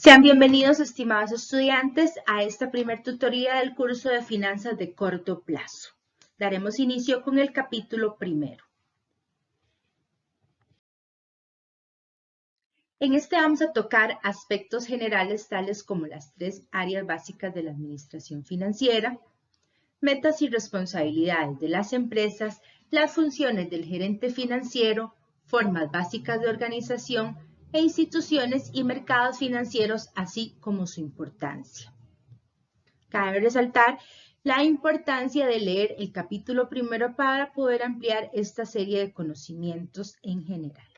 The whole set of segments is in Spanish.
Sean bienvenidos, estimados estudiantes, a esta primer tutoría del curso de Finanzas de Corto Plazo. Daremos inicio con el capítulo primero. En este vamos a tocar aspectos generales tales como las tres áreas básicas de la administración financiera, metas y responsabilidades de las empresas, las funciones del gerente financiero, formas básicas de organización e instituciones y mercados financieros, así como su importancia. Cabe resaltar la importancia de leer el capítulo primero para poder ampliar esta serie de conocimientos en general.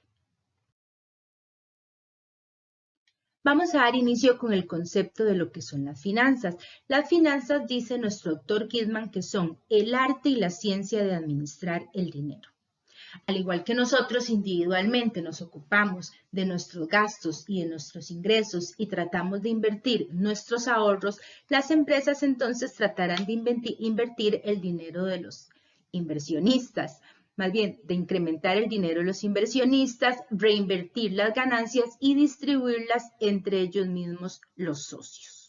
Vamos a dar inicio con el concepto de lo que son las finanzas. Las finanzas, dice nuestro autor Kidman, que son el arte y la ciencia de administrar el dinero. Al igual que nosotros individualmente nos ocupamos de nuestros gastos y de nuestros ingresos y tratamos de invertir nuestros ahorros, las empresas entonces tratarán de invertir el dinero de los inversionistas. Más bien, de incrementar el dinero de los inversionistas, reinvertir las ganancias y distribuirlas entre ellos mismos, los socios.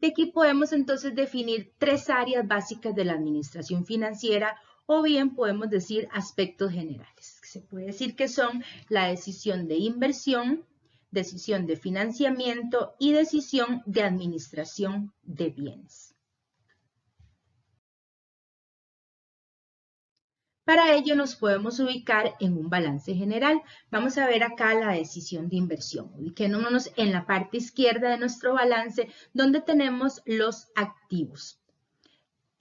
De aquí podemos entonces definir tres áreas básicas de la administración financiera o bien podemos decir aspectos generales. Se puede decir que son la decisión de inversión, decisión de financiamiento y decisión de administración de bienes. Para ello nos podemos ubicar en un balance general. Vamos a ver acá la decisión de inversión. Ubiquémonos en la parte izquierda de nuestro balance donde tenemos los activos.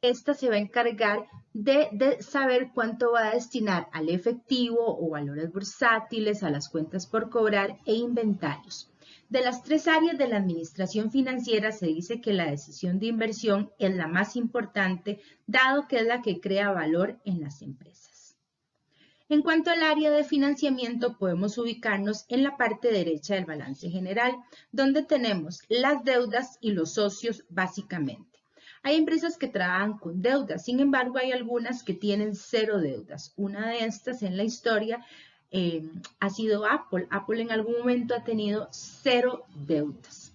Esta se va a encargar de saber cuánto va a destinar al efectivo o valores bursátiles, a las cuentas por cobrar e inventarios. De las tres áreas de la administración financiera se dice que la decisión de inversión es la más importante, dado que es la que crea valor en las empresas. En cuanto al área de financiamiento, podemos ubicarnos en la parte derecha del balance general, donde tenemos las deudas y los socios básicamente. Hay empresas que trabajan con deudas, sin embargo hay algunas que tienen cero deudas. Una de estas en la historia ha sido Apple. Apple en algún momento ha tenido cero deudas.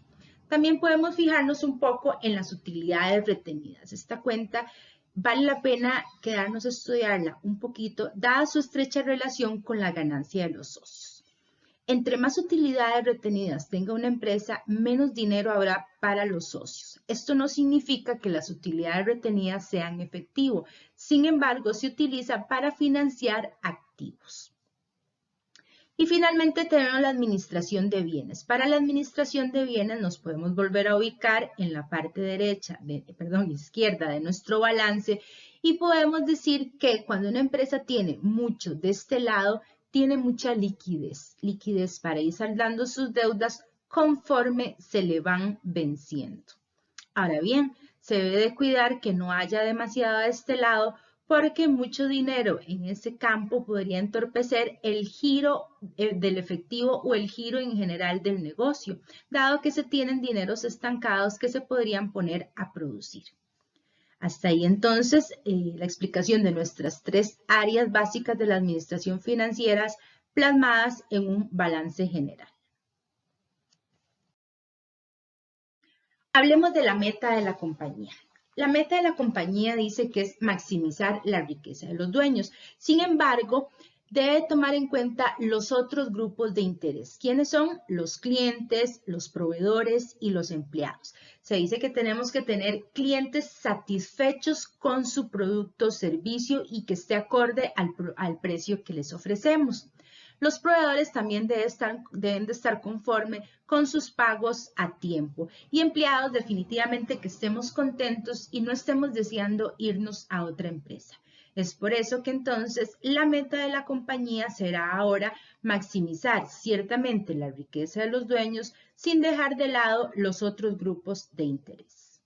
También podemos fijarnos un poco en las utilidades retenidas. Esta cuenta vale la pena quedarnos a estudiarla un poquito, dada su estrecha relación con la ganancia de los socios. Entre más utilidades retenidas tenga una empresa, menos dinero habrá para los socios. Esto no significa que las utilidades retenidas sean efectivo, sin embargo, se utiliza para financiar activos. Y finalmente tenemos la administración de bienes. Para la administración de bienes nos podemos volver a ubicar en la parte izquierda de nuestro balance y podemos decir que cuando una empresa tiene mucho de este lado, tiene mucha liquidez para ir saldando sus deudas conforme se le van venciendo. Ahora bien, se debe de cuidar que no haya demasiado de este lado porque mucho dinero en ese campo podría entorpecer el giro del efectivo o el giro en general del negocio, dado que se tienen dineros estancados que se podrían poner a producir. Hasta ahí entonces la explicación de nuestras tres áreas básicas de la administración financiera plasmadas en un balance general. Hablemos de la meta de la compañía. La meta de la compañía dice que es maximizar la riqueza de los dueños. Sin embargo, debe tomar en cuenta los otros grupos de interés. ¿Quiénes son? Los clientes, los proveedores y los empleados. Se dice que tenemos que tener clientes satisfechos con su producto o servicio y que esté acorde al precio que les ofrecemos. Los proveedores también deben de estar conforme con sus pagos a tiempo y empleados definitivamente que estemos contentos y no estemos deseando irnos a otra empresa. Es por eso que entonces la meta de la compañía será ahora maximizar ciertamente la riqueza de los dueños sin dejar de lado los otros grupos de interés.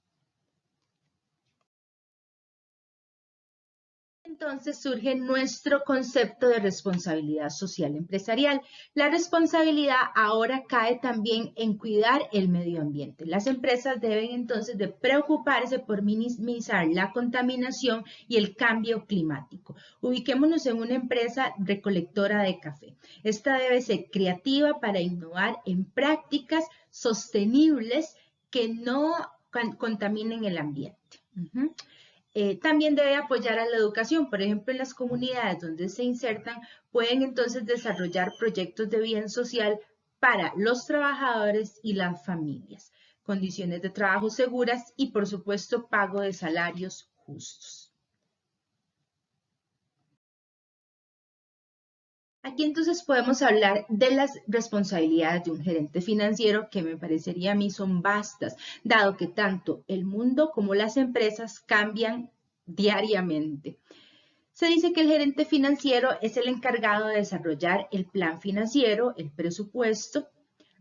entonces surge nuestro concepto de responsabilidad social empresarial. La responsabilidad ahora cae también en cuidar el medio ambiente. Las empresas deben entonces de preocuparse por minimizar la contaminación y el cambio climático. Ubiquémonos en una empresa recolectora de café. Esta debe ser creativa para innovar en prácticas sostenibles que no contaminen el ambiente. También debe apoyar a la educación. Por ejemplo, en las comunidades donde se insertan, pueden entonces desarrollar proyectos de bien social para los trabajadores y las familias, condiciones de trabajo seguras y, por supuesto, pago de salarios justos. Aquí entonces podemos hablar de las responsabilidades de un gerente financiero que me parecería a mí son vastas, dado que tanto el mundo como las empresas cambian diariamente. Se dice que el gerente financiero es el encargado de desarrollar el plan financiero, el presupuesto,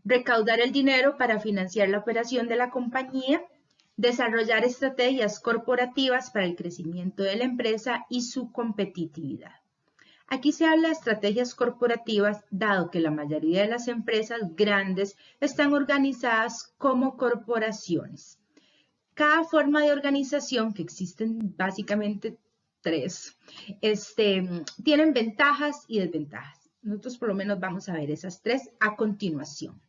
recaudar el dinero para financiar la operación de la compañía, desarrollar estrategias corporativas para el crecimiento de la empresa y su competitividad. Aquí se habla de estrategias corporativas, dado que la mayoría de las empresas grandes están organizadas como corporaciones. Cada forma de organización, que existen básicamente tres, tienen ventajas y desventajas. Nosotros por lo menos vamos a ver esas tres a continuación.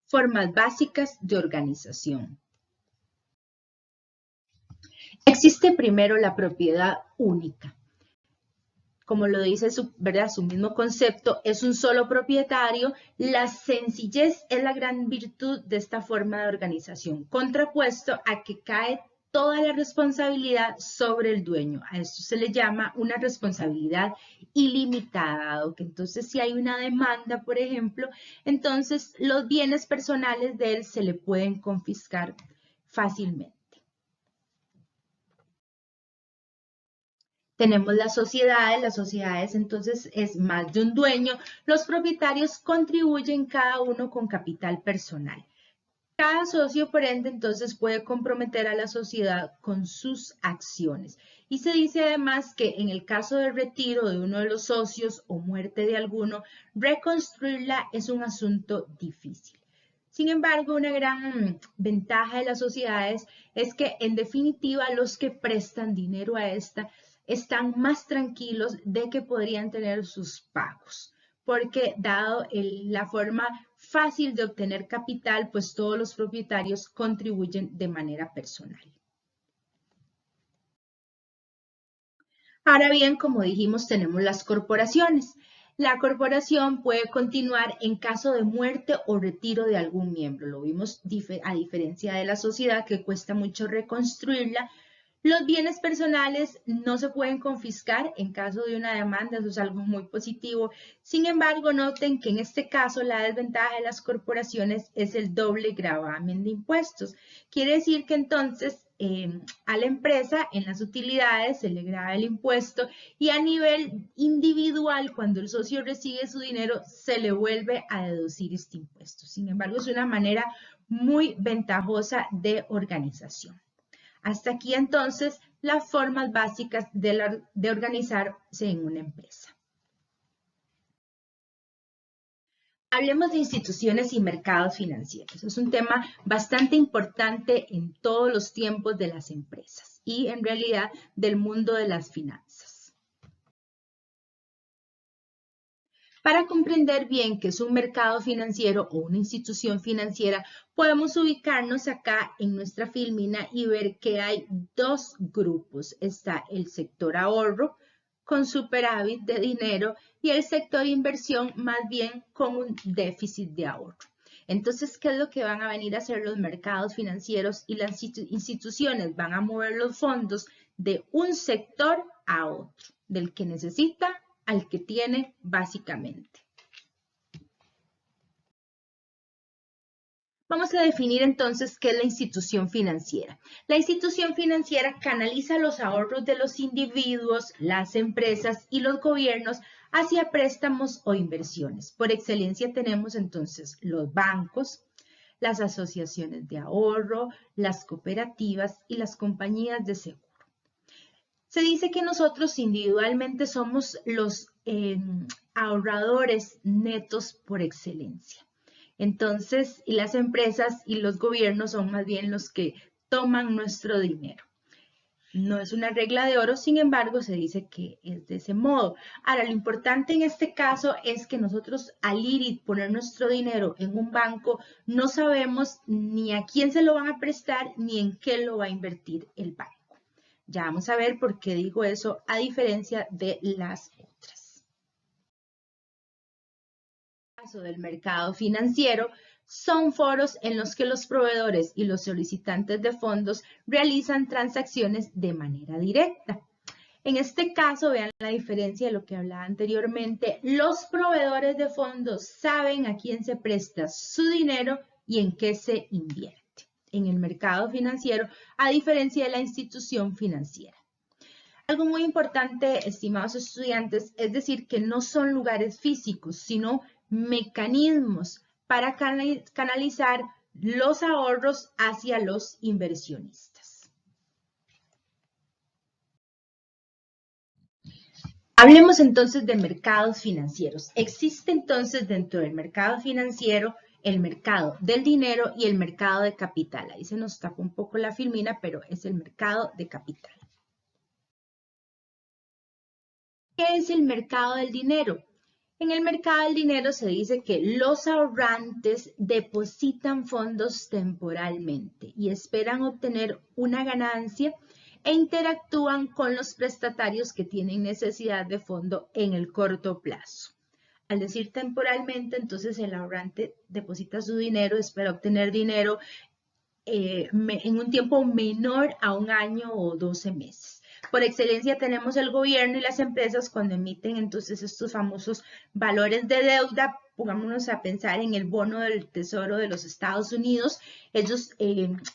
Formas básicas de organización. Existe primero la propiedad única. Como lo dice su mismo concepto, es un solo propietario. La sencillez es la gran virtud de esta forma de organización, contrapuesto a que cae toda la responsabilidad sobre el dueño. A esto se le llama una responsabilidad ilimitada, dado que entonces si hay una demanda, por ejemplo, entonces los bienes personales de él se le pueden confiscar fácilmente. Tenemos las sociedades entonces es más de un dueño. Los propietarios contribuyen cada uno con capital personal. Cada socio, por ende, entonces puede comprometer a la sociedad con sus acciones. Y se dice además que en el caso de retiro de uno de los socios o muerte de alguno, reconstruirla es un asunto difícil. Sin embargo, una gran ventaja de las sociedades es que, en definitiva, los que prestan dinero a esta están más tranquilos de que podrían tener sus pagos, porque dado la forma fácil de obtener capital, pues todos los propietarios contribuyen de manera personal. Ahora bien, como dijimos, tenemos las corporaciones. La corporación puede continuar en caso de muerte o retiro de algún miembro. Lo vimos a diferencia de la sociedad, que cuesta mucho reconstruirla. Los bienes personales no se pueden confiscar en caso de una demanda, eso es algo muy positivo. Sin embargo, noten que en este caso la desventaja de las corporaciones es el doble gravamen de impuestos. Quiere decir que entonces a la empresa en las utilidades se le grava el impuesto y a nivel individual, cuando el socio recibe su dinero, se le vuelve a deducir este impuesto. Sin embargo, es una manera muy ventajosa de organización. Hasta aquí entonces las formas básicas de organizarse en una empresa. Hablemos de instituciones y mercados financieros. Es un tema bastante importante en todos los tiempos de las empresas y en realidad del mundo de las finanzas. Para comprender bien qué es un mercado financiero o una institución financiera, podemos ubicarnos acá en nuestra filmina y ver que hay dos grupos. Está el sector ahorro con superávit de dinero y el sector inversión más bien con un déficit de ahorro. Entonces, ¿qué es lo que van a venir a hacer los mercados financieros y las instituciones? Van a mover los fondos de un sector a otro, del que necesita al que tiene básicamente. Vamos a definir entonces qué es la institución financiera. La institución financiera canaliza los ahorros de los individuos, las empresas y los gobiernos hacia préstamos o inversiones. Por excelencia tenemos entonces los bancos, las asociaciones de ahorro, las cooperativas y las compañías de seguro. Se dice que nosotros individualmente somos los ahorradores netos por excelencia. Entonces, y las empresas y los gobiernos son más bien los que toman nuestro dinero. No es una regla de oro, sin embargo, se dice que es de ese modo. Ahora, lo importante en este caso es que nosotros al ir y poner nuestro dinero en un banco, no sabemos ni a quién se lo van a prestar ni en qué lo va a invertir el banco. Ya vamos a ver por qué digo eso a diferencia de las otras. En el caso del mercado financiero, son foros en los que los proveedores y los solicitantes de fondos realizan transacciones de manera directa. En este caso, vean la diferencia de lo que hablaba anteriormente. Los proveedores de fondos saben a quién se presta su dinero y en qué se invierte en el mercado financiero, a diferencia de la institución financiera. Algo muy importante, estimados estudiantes, es decir, que no son lugares físicos, sino mecanismos para canalizar los ahorros hacia los inversionistas. Hablemos entonces de mercados financieros. Existe entonces dentro del mercado financiero el mercado del dinero y el mercado de capital. Ahí se nos tapa un poco la filmina, pero es el mercado de capital. ¿Qué es el mercado del dinero? En el mercado del dinero se dice que los ahorrantes depositan fondos temporalmente y esperan obtener una ganancia e interactúan con los prestatarios que tienen necesidad de fondo en el corto plazo. Al decir temporalmente, entonces el ahorrante deposita su dinero, espera obtener dinero en un tiempo menor a un año o 12 meses. Por excelencia tenemos el gobierno y las empresas cuando emiten entonces estos famosos valores de deuda. Pongámonos a pensar en el bono del Tesoro de los Estados Unidos. Ellos,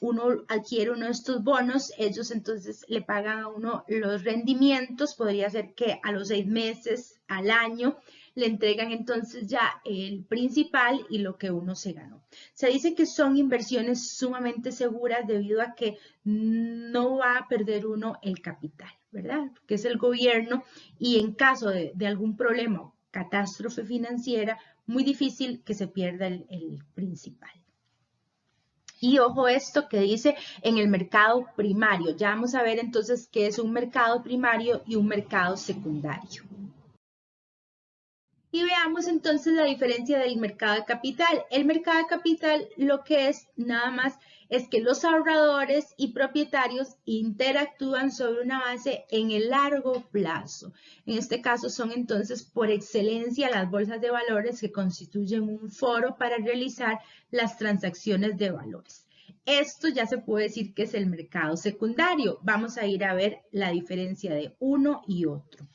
uno adquiere uno de estos bonos, ellos entonces le pagan a uno los rendimientos, podría ser que a los 6 meses, al año, le entregan entonces ya el principal y lo que uno se ganó. Se dice que son inversiones sumamente seguras debido a que no va a perder uno el capital, ¿verdad? Que es el gobierno y en caso de algún problema o catástrofe financiera, muy difícil que se pierda el principal. Y ojo esto que dice en el mercado primario. Ya vamos a ver entonces qué es un mercado primario y un mercado secundario. Y veamos entonces la diferencia del mercado de capital. El mercado de capital lo que es nada más es que los ahorradores y propietarios interactúan sobre una base en el largo plazo. En este caso son entonces por excelencia las bolsas de valores que constituyen un foro para realizar las transacciones de valores. Esto ya se puede decir que es el mercado secundario. Vamos a ir a ver la diferencia de uno y otro.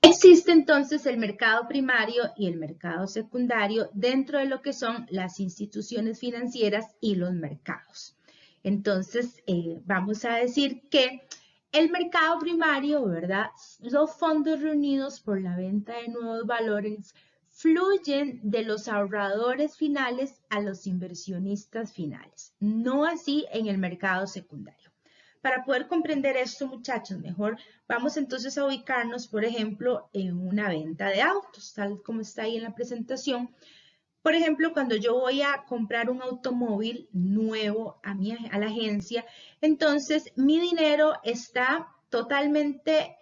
Existe entonces el mercado primario y el mercado secundario dentro de lo que son las instituciones financieras y los mercados. Entonces, vamos a decir que el mercado primario, ¿verdad? Los fondos reunidos por la venta de nuevos valores fluyen de los ahorradores finales a los inversionistas finales, no así en el mercado secundario. Para poder comprender esto, muchachos, mejor vamos entonces a ubicarnos, por ejemplo, en una venta de autos, tal como está ahí en la presentación. Por ejemplo, cuando yo voy a comprar un automóvil nuevo a la agencia, entonces mi dinero está totalmente,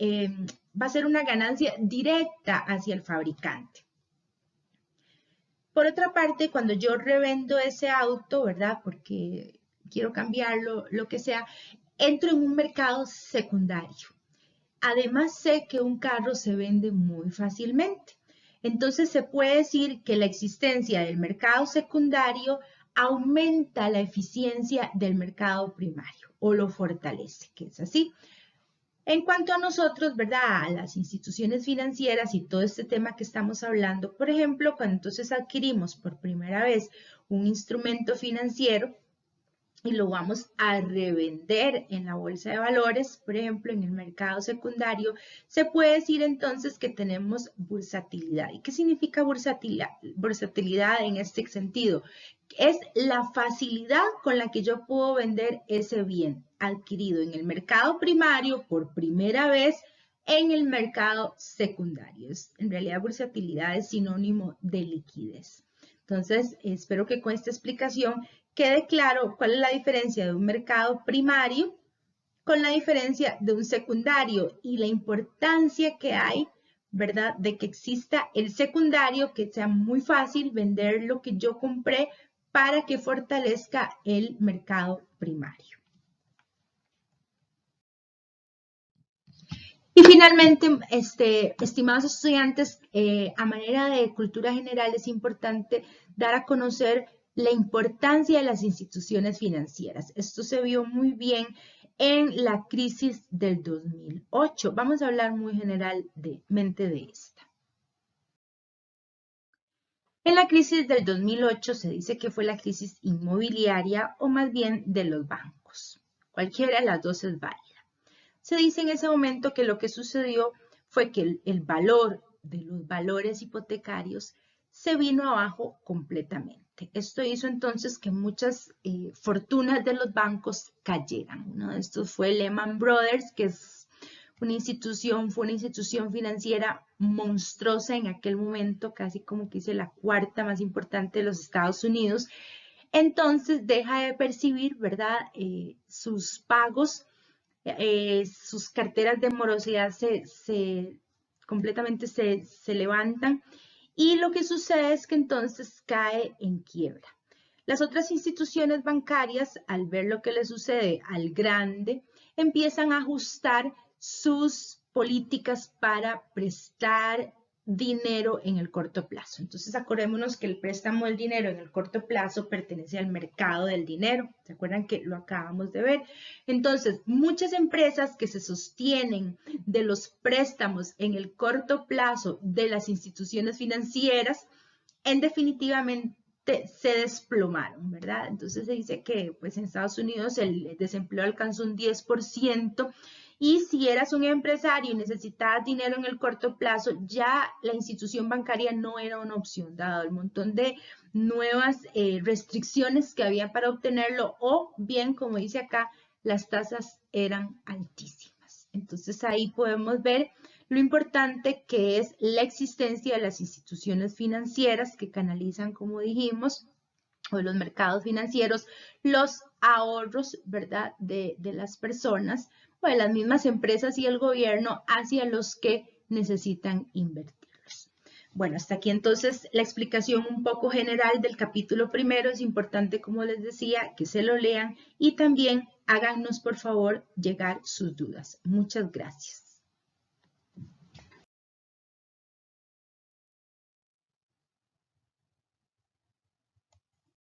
va a ser una ganancia directa hacia el fabricante. Por otra parte, cuando yo revendo ese auto, ¿verdad? Porque quiero cambiarlo, lo que sea, entro en un mercado secundario. Además, sé que un carro se vende muy fácilmente. Entonces, se puede decir que la existencia del mercado secundario aumenta la eficiencia del mercado primario o lo fortalece, que es así. En cuanto a nosotros, ¿verdad? A las instituciones financieras y todo este tema que estamos hablando, por ejemplo, cuando entonces adquirimos por primera vez un instrumento financiero, y lo vamos a revender en la bolsa de valores, por ejemplo, en el mercado secundario, se puede decir entonces que tenemos bursatilidad. ¿Y qué significa bursatilidad? Bursatilidad en este sentido? Es la facilidad con la que yo puedo vender ese bien adquirido en el mercado primario por primera vez en el mercado secundario. En realidad, bursatilidad es sinónimo de liquidez. Entonces, espero que con esta explicación quede claro cuál es la diferencia de un mercado primario con la diferencia de un secundario y la importancia que hay, ¿verdad?, de que exista el secundario, que sea muy fácil vender lo que yo compré para que fortalezca el mercado primario. Y finalmente, estimados estudiantes, a manera de cultura general es importante dar a conocer la importancia de las instituciones financieras. Esto se vio muy bien en la crisis del 2008. Vamos a hablar muy generalmente de esta. En la crisis del 2008 se dice que fue la crisis inmobiliaria o más bien de los bancos. Cualquiera de las dos es válida. Se dice en ese momento que lo que sucedió fue que el valor de los valores hipotecarios se vino abajo completamente. Esto hizo entonces que muchas fortunas de los bancos cayeran. Uno de estos fue Lehman Brothers, que es fue una institución financiera monstruosa en aquel momento, casi como que dice la cuarta más importante de los Estados Unidos. Entonces deja de percibir, ¿verdad?, sus pagos. Sus carteras de morosidad completamente se levantan y lo que sucede es que entonces cae en quiebra. Las otras instituciones bancarias, al ver lo que le sucede al grande, empiezan a ajustar sus políticas para prestar dinero en el corto plazo. Entonces, acordémonos que el préstamo del dinero en el corto plazo pertenece al mercado del dinero. ¿Se acuerdan que lo acabamos de ver? Entonces, muchas empresas que se sostienen de los préstamos en el corto plazo de las instituciones financieras, en definitivamente se desplomaron, ¿verdad? Entonces se dice que pues en Estados Unidos el desempleo alcanzó un 10%. Y si eras un empresario y necesitabas dinero en el corto plazo, ya la institución bancaria no era una opción, dado el montón de nuevas restricciones que había para obtenerlo, o bien, como dice acá, las tasas eran altísimas. Entonces ahí podemos ver lo importante que es la existencia de las instituciones financieras que canalizan, como dijimos, o de los mercados financieros, los ahorros, ¿verdad?, de las personas o de las mismas empresas y el gobierno hacia los que necesitan invertirlos. Bueno, hasta aquí entonces la explicación un poco general del capítulo primero. Es importante, como les decía, que se lo lean y también háganos, por favor, llegar sus dudas. Muchas gracias.